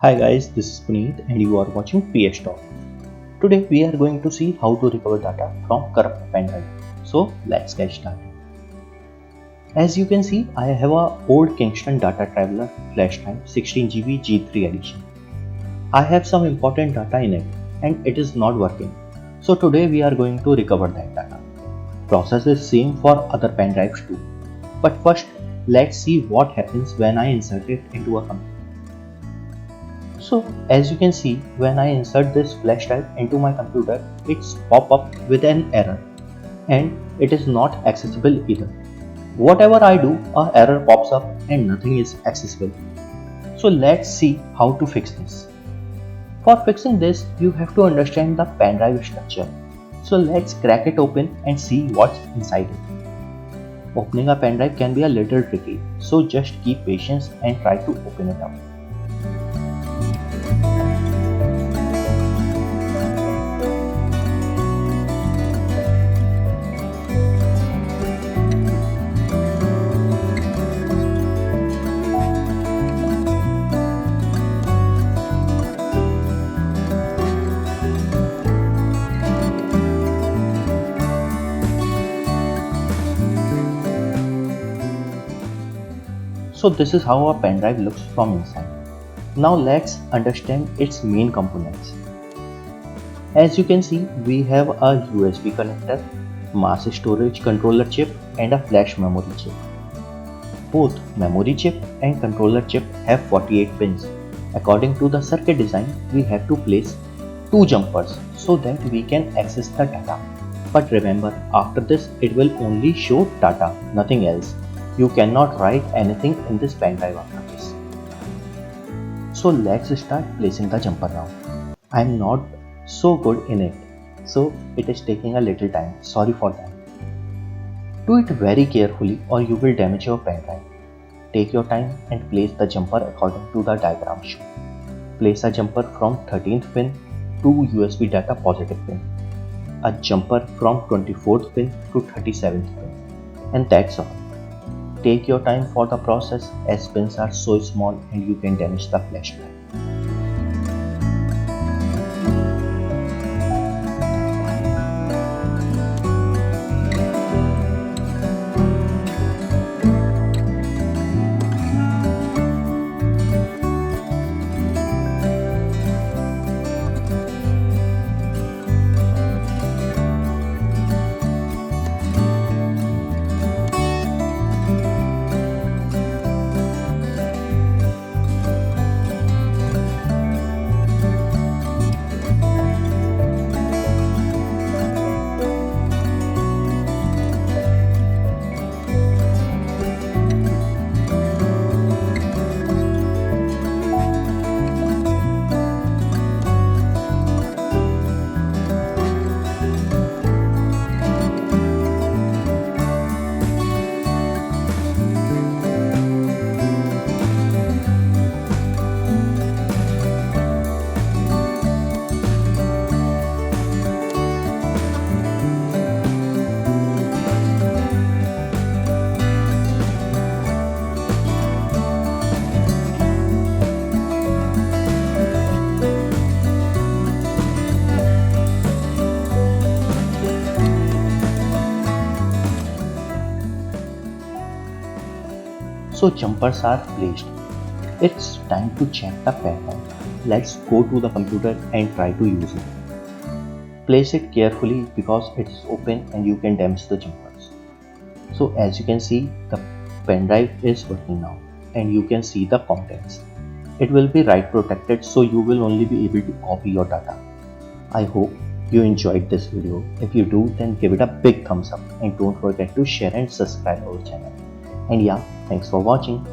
Hi guys, this is Puneet and you are watching PS Talk. Today we are going to see how to recover data from corrupt pen drive. So let's get started. As you can see, I have a old Kingston Data Traveler flash drive 16GB G3 edition. I have some important data in it and it is not working. So today we are going to recover that data. Process is same for other pen drives too. But first, let's see what happens when I insert it into a computer. So as you can see, when I insert this flash drive into my computer, it's pop up with an error and it is not accessible either. Whatever I do, a error pops up and nothing is accessible. So let's see how to fix this. For fixing this, you have to understand the pen drive structure. So let's crack it open and see what's inside it. Opening a pen drive can be a little tricky, so just keep patience and try to open it up. So this is how a pen drive looks from inside. Now let's understand its main components. As you can see, we have a USB connector, mass storage controller chip and a flash memory chip. Both memory chip and controller chip have 48 pins. According to the circuit design, we have to place two jumpers so that we can access the data. But remember, after this it will only show data, nothing else. You cannot write anything in this pen drive after this. So let's start placing the jumper now. I am not so good in it, so it is taking a little time. Sorry for that. Do it very carefully or you will damage your pen drive. Take your time and place the jumper according to the diagram shown. Place a jumper from 13th pin to USB data positive pin. A jumper from 24th pin to 37th pin. And that's all. Take your time for the process as pins are so small and you can damage the flash drive. So jumpers are placed. It's time to check the pen drive. Let's go to the computer and try to use it. Place it carefully because it's open and you can damage the jumpers. So as you can see, the pen drive is working now and you can see the contents. It will be write protected, so you will only be able to copy your data. I hope you enjoyed this video. If you do, then give it a big thumbs up and don't forget to share and subscribe our channel. And yeah, thanks for watching.